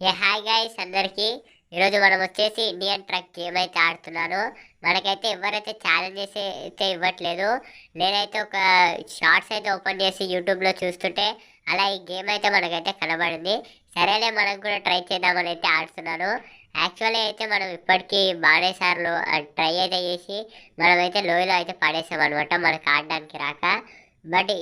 Hi guys అందరికి. ఈరోజు మనం వచ్చేసి ఇండియన్ ట్రక్ గేమ్ అయితే ఆడుతున్నాను. మనకైతే ఎవరైతే ఛాలెంజెస్ అయితే ఇవ్వట్లేదు. నేనైతే ఒక షార్ట్స్ అయితే ఓపెన్ చేసి యూట్యూబ్లో చూస్తుంటే అలా ఈ గేమ్ అయితే మనకైతే కనబడింది. సరేలే మనం కూడా ట్రై చేద్దామని అయితే ఆడుతున్నాను. యాక్చువల్లీ అయితే మనం ఇప్పటికీ బాగానే సార్లు ట్రై అయితే చేసి మనమైతే లోయలో అయితే పడేసాం అనమాట, మనకు ఆడడానికి రాక. బట్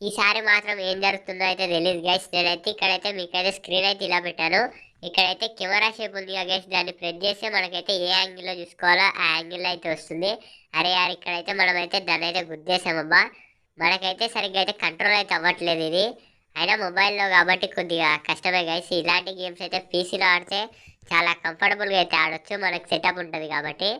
ఈసారి మాత్రం ఏం జరుగుతుందో అయితే తెలియదు గైస్. నేనైతే ఇక్కడైతే మీకైతే స్క్రీన్ అయితే ఇలా పెట్టాను. ఇక్కడైతే కెమెరా షేప్ ఉంది గైస్, దాన్ని ప్రెస్ చేస్తే మనకైతే ఏ యాంగిల్లో చూసుకోవాలో ఆ యాంగిల్లో అయితే వస్తుంది. అరే యార్, ఇక్కడైతే మనమైతే దాన్ని అయితే గుద్దేసామబ్బా. మనకైతే సరిగ్గా అయితే కంట్రోల్ అయితే అవ్వట్లేదు ఇది. అయినా మొబైల్లో కాబట్టి కొద్దిగా కష్టమే గైస్. ఇలాంటి గేమ్స్ అయితే పీసీలో ఆడితే చాలా కంఫర్టబుల్గా అయితే ఆడొచ్చు, మనకు సెటప్ ఉంటుంది కాబట్టి.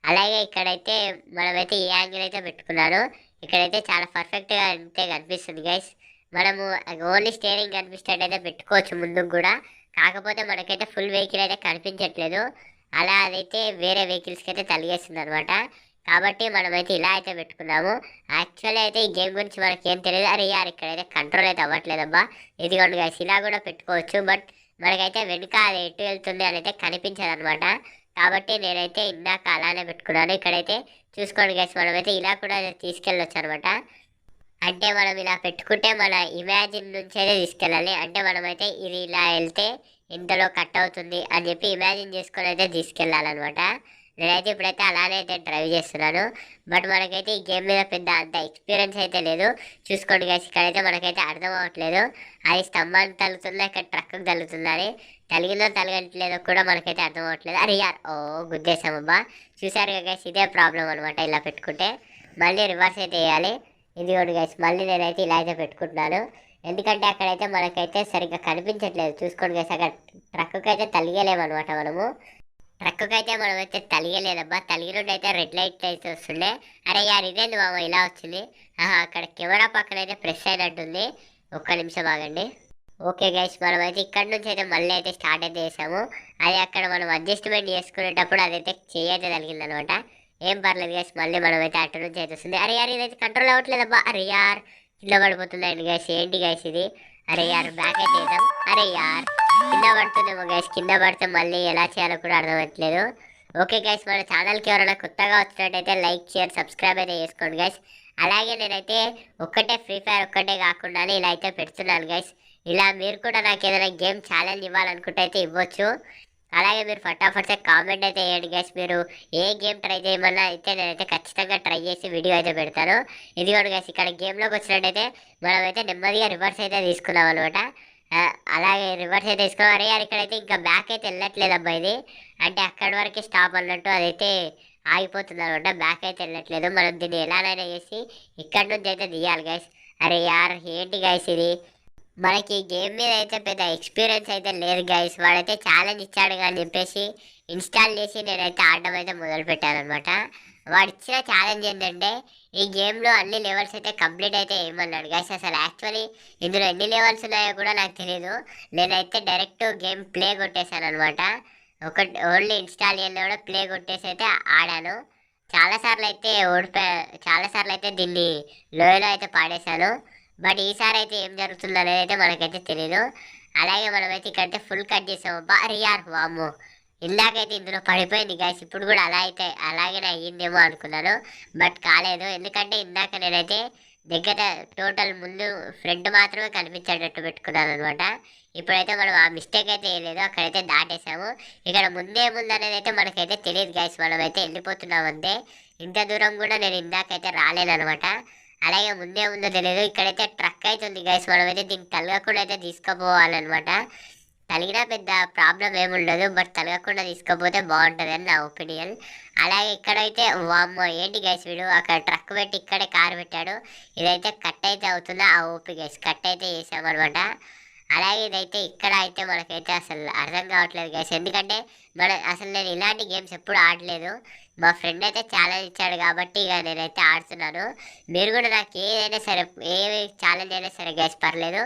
అలాగే ఇక్కడైతే మనమైతే ఏ యాంగిల్ అయితే పెట్టుకున్నాను, ఇక్కడైతే చాలా పర్ఫెక్ట్గా అయితే కనిపిస్తుంది గైస్. మనము ఓన్లీ స్టీరింగ్ కనిపించేటైతే పెట్టుకోవచ్చు ముందుకు కూడా. కాకపోతే మనకైతే ఫుల్ వెహికల్ అయితే కనిపించట్లేదు, అలా అదైతే వేరే వెహికల్స్కి అయితే తలిగేస్తుంది అనమాట. కాబట్టి మనమైతే ఇలా అయితే పెట్టుకున్నాము. యాక్చువల్లీ అయితే ఈ గేమ్ గురించి మనకి ఏం తెలియదు. అరే యార్, ఇక్కడైతే కంట్రోల్ అయితే అవ్వట్లేదబ్బా. ఇదిగోండి గైస్, ఇలా కూడా పెట్టుకోవచ్చు. బట్ మనకైతే వెనుక అది ఎటు వెళ్తుంది అని అయితే కనిపించదు అనమాట. కాబట్టి నేనైతే ఇందాక అలానే పెట్టుకున్నాను. ఇక్కడైతే చూసుకోండి గైస్, మనమైతే ఇలా కూడా తీసుకెళ్ళొచ్చు అనమాట. అంటే మనం ఇలా పెట్టుకుంటే మన ఇమాజిన్ నుంచి అయితే తీసుకెళ్ళాలి. అంటే మనమైతే ఇది ఇలా వెళ్తే ఇంతలో కట్ అవుతుంది అని చెప్పి ఇమాజిన్ చేసుకొని అయితే తీసుకెళ్ళాలన్నమాట. నేనైతే ఇప్పుడైతే అలానే అయితే డ్రైవ్ చేస్తున్నాను. బట్ మనకైతే ఈ గేమ్ మీద పెద్ద అంత ఎక్స్పీరియన్స్ అయితే లేదు. చూసుకోండి గైస్, ఇక్కడైతే మనకైతే అర్థం అవ్వట్లేదు అది స్తంభానికి తగులుతుందా ఇక్కడ ట్రక్కి తగులుతుందా అని. తలిగిందో తలగట్లేదో కూడా మనకైతే అర్థం అవ్వట్లేదు. అరే యార్, ఓ గుద్దేశామబ్బా. చూసారు గైస్, ఇదే ప్రాబ్లం అనమాట. ఇలా పెట్టుకుంటే మళ్ళీ రివర్స్ అయితే వేయాలి. ఇదిగోండి గైస్, మళ్ళీ నేనైతే ఇలా అయితే పెట్టుకుంటున్నాను. ఎందుకంటే అక్కడైతే మనకైతే సరిగ్గా కనిపించట్లేదు. చూసుకోండి గైస్, అక్కడ ట్రక్కి అయితే తలిగలేమన్నమాట మనము. ట్రక్కి అయితే మనమైతే తలిగలేదబ్బా. తలిగినట్టు అయితే రెడ్ లైట్ అయితే వస్తుండే. అరే యార్, ఇదేంది మామ ఇలా వచ్చింది. అక్కడ కెమెరా పక్కన అయితే ప్రెస్ అయినట్టుంది. ఒక్క నిమిషం ఆగండి. ఓకే గైస్, మనమైతే ఇక్కడ నుంచి అయితే మళ్ళీ అయితే స్టార్ట్ అయితే చేసాము. అది అక్కడ మనం అడ్జస్ట్మెంట్ చేసుకునేటప్పుడు అదైతే చేయి అయితే తగిలింది అనమాట. ఏం పర్లేదు గైస్, మళ్ళీ మనమైతే అటు నుంచి అయితే వస్తుంది. అరే యార్, ఇదైతే కంట్రోల్ అవ్వట్లేదబ్బా. అరే యార్, కింద పడిపోతుందండి గైస్. ఏంటి గైస్ ఇది? అరే యార్, బ్యాక్ అయితే వేద్దాం. అరే యార్, కింద పడుతుందేమో గైస్. కింద పడితే మళ్ళీ ఎలా చేయాలో కూడా అర్థమవుతలేదు. ఓకే గైస్, మన ఛానల్కి ఎవరైనా కొత్తగా వచ్చినట్టయితే లైక్ షేర్ సబ్స్క్రైబ్ అయితే చేసుకోండి గైస్. అలాగే నేనైతే ఒక్కటే ఫ్రీ ఫైర్ ఒక్కటే కాకుండా ఇలా అయితే పెడుతున్నాను గైస్. ఇలా మీరు కూడా నాకు ఏదైనా గేమ్ ఛాలెంజ్ ఇవ్వాలనుకుంటే అయితే ఇవ్వచ్చు. అలాగే మీరు ఫటాఫట్ కామెంట్ అయితే వేయండి గైస్. మీరు ఏ గేమ్ ట్రై చేయమన్నా అయితే నేనైతే ఖచ్చితంగా ట్రై చేసి వీడియో అయితే పెడతాను. ఇదిగోండి గైస్, ఇక్కడ గేమ్లోకి వచ్చినట్టయితే మనమైతే నెమ్మదిగా రివర్స్ అయితే తీసుకున్నాం అనమాట. అలాగే రివర్స్ అయితే తీసుకున్నాం. అరే యార్, ఇక్కడైతే ఇంకా బ్యాక్ అయితే వెళ్ళట్లేదు అబ్బా. ఇది అంటే అక్కడి వరకే స్టాప్ అన్నట్టు అదైతే ఆగిపోతుంది అనమాట. బ్యాక్ అయితే వెళ్ళట్లేదు. మనం దీన్ని ఎలానైనా చేసి ఇక్కడ నుంచి అయితే తీయాలి గైస్. అరే యార్, ఏంటి గైస్ ఇది? మనకి గేమ్ మీద అయితే పెద్ద ఎక్స్పీరియన్స్ అయితే లేదు గైస్. వాడైతే ఛాలెంజ్ ఇచ్చాడు అని చెప్పేసి ఇన్స్టాల్ చేసి నేనైతే ఆడడం అయితే మొదలు పెట్టాను అనమాట. వాడు ఇచ్చిన ఛాలెంజ్ ఏంటంటే ఈ గేమ్లో అన్ని లెవెల్స్ అయితే కంప్లీట్ అయితే ఏమన్నాడు గైస్. అసలు యాక్చువల్లీ ఇందులో ఎన్ని లెవెల్స్ ఉన్నాయో కూడా నాకు తెలియదు. నేనైతే డైరెక్ట్ గేమ్ ప్లే కొట్టేశాను అనమాట. ఒకటి ఓన్లీ ఇన్స్టాల్ చేయడం కూడా ప్లే కొట్టేసి అయితే ఆడాను. చాలాసార్లు అయితే చాలాసార్లు అయితే దీన్ని లోయలో అయితే పాడేశాను. బట్ ఈసారి అయితే ఏం జరుగుతుందో అనేది అయితే మనకైతే తెలియదు. అలాగే మనమైతే ఇక్కడైతే ఫుల్ కట్ చేసాము. బారీ యార్, వాము, ఇందాకైతే ఇందులో పడిపోయింది గాయస్. ఇప్పుడు కూడా అలాగే అయ్యిందేమో అనుకున్నాను. బట్ కాలేదు, ఎందుకంటే ఇందాక నేనైతే దగ్గర టోటల్ ముందు ఫ్రంట్ మాత్రమే కనిపించేటట్టు పెట్టుకున్నాను అనమాట. ఇప్పుడైతే మనం ఆ మిస్టేక్ అయితే వేయలేదు, అక్కడైతే దాటేసాము. ఇక్కడ ముందే ముందు అనేది అయితే మనకైతే తెలియదు గాయస్. మనమైతే వెళ్ళిపోతున్నాం అంతే. ఇంత దూరం కూడా నేను ఇందాకైతే రాలేను అనమాట. అలాగే ముందే ఉందో తెలియదు. ఇక్కడైతే ట్రక్ అయితే ఉంది గైస్. మనమైతే దీనికి తలగకుండా అయితే తీసుకుపోవాలన్నమాట. తలిగినా పెద్ద ప్రాబ్లం ఏముండదు, బట్ తలగకుండా తీసుకపోతే బాగుంటుంది అని నా ఒపీనియన్. అలాగే ఇక్కడైతే వామ్మో, ఏంటి గైస్ వీడు అక్కడ ట్రక్ పెట్టి ఇక్కడే కారు పెట్టాడు. ఇదైతే కట్ అయితే అవుతుందా? ఆ ఓపీ గైస్, కట్ అయితే చేసామన్నమాట. అలాగే ఇదైతే ఇక్కడ అయితే మనకైతే అసలు అర్థం కావట్లేదు గైస్. ఎందుకంటే అసలు నేను ఇలాంటి గేమ్స్ ఎప్పుడు ఆడలేదు. మా ఫ్రెండ్ అయితే ఛాలెంజ్ ఇచ్చాడు కాబట్టి ఇక నేనైతే ఆడుతున్నాను. మీరు కూడా నాకు ఏదైనా సరే, ఏ ఛాలెంజ్ అయినా సరే గైస్ పర్లేదు,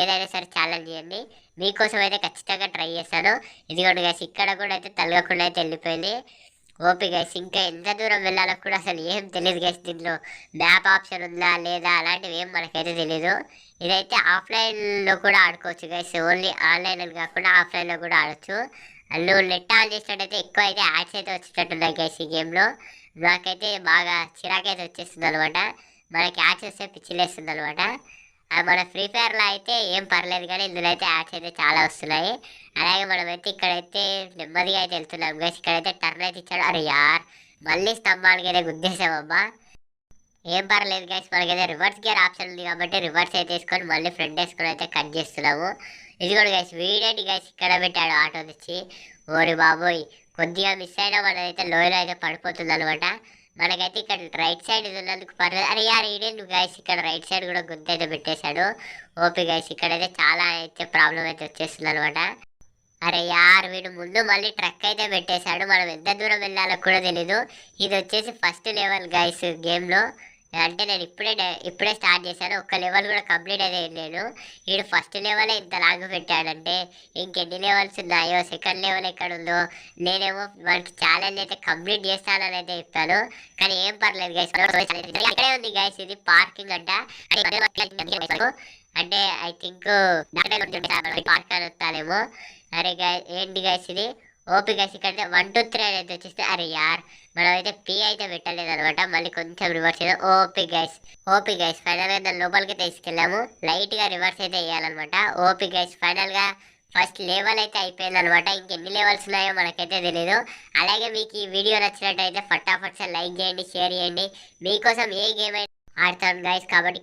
ఏదైనా సరే ఛాలెంజ్ చేయండి. మీకోసం అయితే ఖచ్చితంగా ట్రై చేస్తాను. ఇదిగోండి గైస్, ఇక్కడ కూడా అయితే తలగకుండా అయితే వెళ్ళిపోయింది. ఓపీ గైస్, ఇంకా ఎంత దూరం వెళ్ళాలో కూడా అసలు ఏం తెలియదు గైస్. దీనిలో మ్యాప్ ఆప్షన్ ఉందా లేదా అలాంటివి ఏం మనకైతే తెలీదు. ఇదైతే ఆఫ్లైన్లో కూడా ఆడుకోవచ్చు గైస్, ఓన్లీ ఆన్లైన్ అని కాకుండా ఆఫ్లైన్లో కూడా ఆడొచ్చు. వాళ్ళు నెట్ ఆన్ చేసినట్టయితే ఎక్కువ అయితే యాడ్స్ అయితే వచ్చేటట్టున్నాయి గైస్ ఈ గేమ్లో. నాకైతే బాగా చిరాకైతే వచ్చేస్తుంది అనమాట, మనకి యాడ్స్ వస్తే పిచ్చిలేస్తుంది అనమాట. మన ఫ్రీ ఫైర్లో అయితే ఏం పర్లేదు, కానీ ఇందులో అయితే యాడ్స్ అయితే చాలా వస్తున్నాయి. అలాగే మనమైతే ఇక్కడైతే నెమ్మదిగా అయితే వెళ్తున్నాం గైస్. ఇక్కడైతే టర్న్ అయితే ఇచ్చాడు. అరే యార్, మళ్ళీ స్తంభానికి అయితే గుద్దేశామమ్మా. ఏం పర్లేదు గైస్, మనకైతే రివర్స్ గేర్ ఆప్షన్ ఉంది కాబట్టి రివర్స్ అయితే వేసుకొని మళ్ళీ ఫ్రంట్ వేసుకొని అయితే కట్ చేస్తున్నాము. ఇది కూడా గైస్ వీడేంటి గైస్ ఇక్కడ పెట్టాడు ఆటో తెచ్చి. ఓరి బాబోయ్, కొద్దిగా మిస్ అయినా మనైతే లోయలో అయితే పడిపోతుంది అనమాట. మనకైతే ఇక్కడ రైట్ సైడ్ ఇది ఉన్నందుకు పర్లేదు. అరే యార్ ఈడేంటి గైస్, ఇక్కడ రైట్ సైడ్ కూడా గుద్ద అయితే పెట్టేశాడు. ఓపీ గైస్, ఇక్కడైతే చాలా అయితే ప్రాబ్లం అయితే వచ్చేస్తుంది అనమాట. అరే యార్, వీడు ముందు మళ్ళీ ట్రక్ అయితే పెట్టేశాడు, మనం ఎంత దూరం వెళ్ళాలో కూడా తెలీదు. ఇది వచ్చేసి ఫస్ట్ లెవెల్ గైస్ గేమ్లో. అంటే నేను ఇప్పుడే స్టార్ట్ చేశాను, ఒక్క లెవెల్ కూడా కంప్లీట్ అయితే నేను. వీడు ఫస్ట్ లెవెల్ ఇంత లాగు పెట్టాడంటే ఇంకెన్ని లెవెల్స్ ఉన్నాయో, సెకండ్ లెవెల్ ఎక్కడ ఉందో. నేనేమో వాడికి ఛాలెంజ్ అయితే కంప్లీట్ చేస్తానని అయితే చెప్తాను, కానీ ఏం పర్లేదు గైస్. ఇక్కడే ఉంది గైస్, ఇది పార్కింగ్ అంట. అంటే ఐ థింక్ పార్క్ అని వస్తానేమో. అరే గాయస్, ఏంటి గైస్ ఇది. ఓపీ గైస్, ఇక్కడ 1 2 3 అనేది వచ్చేస్తే అరే యార్, మనం అయితే పీ అయితే పెట్టలేదు అనమాట. మళ్ళీ కొంచెం రివర్స్ చేద్దాం. ఓపీ గైస్ ఫైనల్గా దాని లోపలికి తీసుకెళ్ళాము. లైట్గా రివర్స్ అయితే వేయాలన్నమాట. ఓపీ గైస్ ఫైనల్గా ఫస్ట్ లెవెల్ అయితే అయిపోయింది అనమాట. ఇంకెన్ని లెవెల్స్ ఉన్నాయో మనకైతే తెలియదు. అలాగే మీకు ఈ వీడియో నచ్చినట్టయితే ఫటాఫట్ లైక్ చేయండి, షేర్ చేయండి. మీకోసం ఏ గేమ్ అయినా ఆడతాను గైస్, కాబట్టి